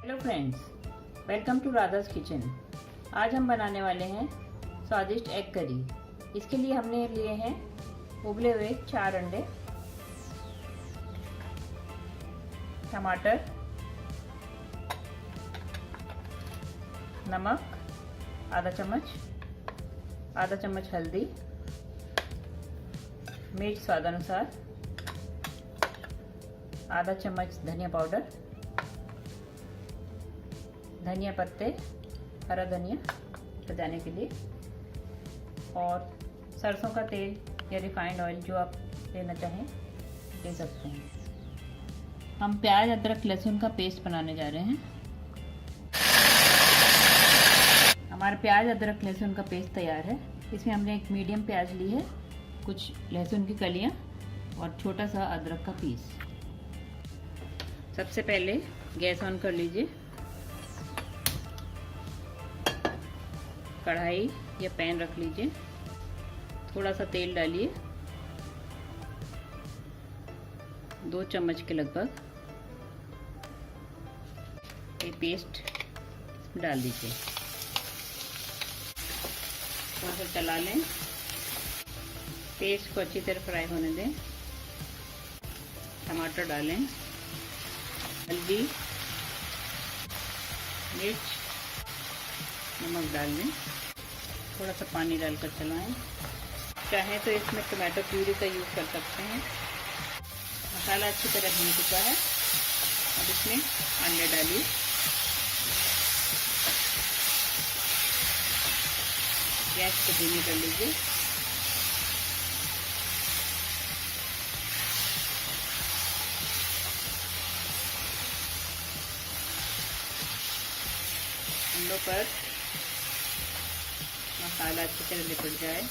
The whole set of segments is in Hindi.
Hello friends, welcome to Radha's kitchen. आज हम बनाने वाले हैं स्वादिष्ट एग करी। इसके लिए हमने लिए हैं उबले हुए 4 अंडे, टमाटर, नमक आधा चम्मच हल्दी, मिर्च स्वादानुसार, आधा चम्मच धनिया पाउडर, धनिया पत्ते, हरा धनिया सजाने के लिए, और सरसों का तेल या रिफाइंड ऑयल जो आप लेना चाहें ले सकते हैं। हम प्याज अदरक लहसुन का पेस्ट बनाने जा रहे हैं। हमारा प्याज अदरक लहसुन का पेस्ट तैयार है। इसमें हमने एक मीडियम प्याज ली है, कुछ लहसुन की कलियां और छोटा सा अदरक का पीस। सबसे पहले गैस ऑन कर लीजिए। कढ़ाई या पैन रख लीजिए, थोड़ा सा तेल डालिए, 2 चम्मच के लगभग ये पेस्ट डाल दीजिए। थोड़ा सा चला लें, पेस्ट को अच्छी तरह फ्राई होने दें। टमाटर डालें, हल्दी, मिर्च, नमक डाल दें, थोड़ा सा पानी डालकर चलाएं। चाहें तो इसमें टमाटो प्यूरी का यूज़ कर सकते हैं। मसाला अच्छी तरह भून चुका है। अब इसमें अंडे डालिए, गैस को धीमी कर लीजिए। अंडों पर मसाला अच्छी तरह लिपट जाए,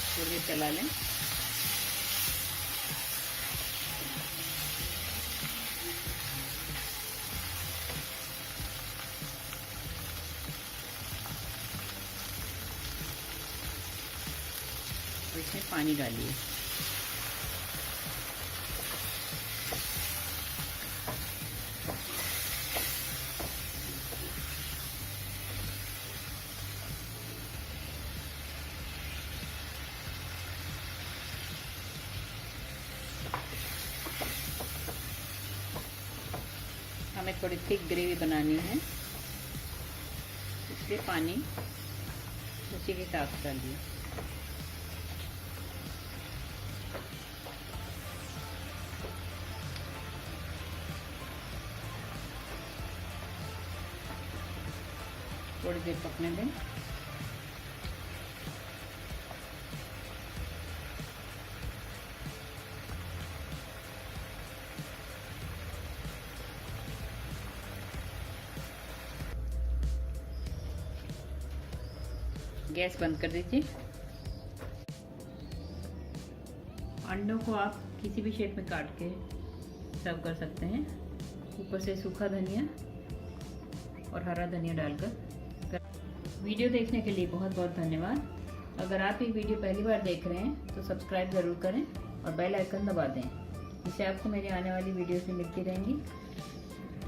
थोड़ी देर चला लें। इसमें पानी डालिए। हमें थोड़ी थिक ग्रेवी बनानी है, इसलिए पानी उसी के साथ डालिए। थोड़ी देर पकने दें। गैस बंद कर दीजिए। अंडों को आप किसी भी शेप में काट के सर्व कर सकते हैं। ऊपर से सूखा धनिया और हरा धनिया डालकर। वीडियो देखने के लिए बहुत बहुत धन्यवाद। अगर आप ये वीडियो पहली बार देख रहे हैं तो सब्सक्राइब ज़रूर करें और बेल आइकन दबा दें, इससे आपको मेरी आने वाली वीडियोस मिलती रहेंगी।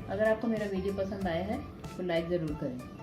अगर आपको मेरा वीडियो पसंद आया है तो लाइक ज़रूर करें।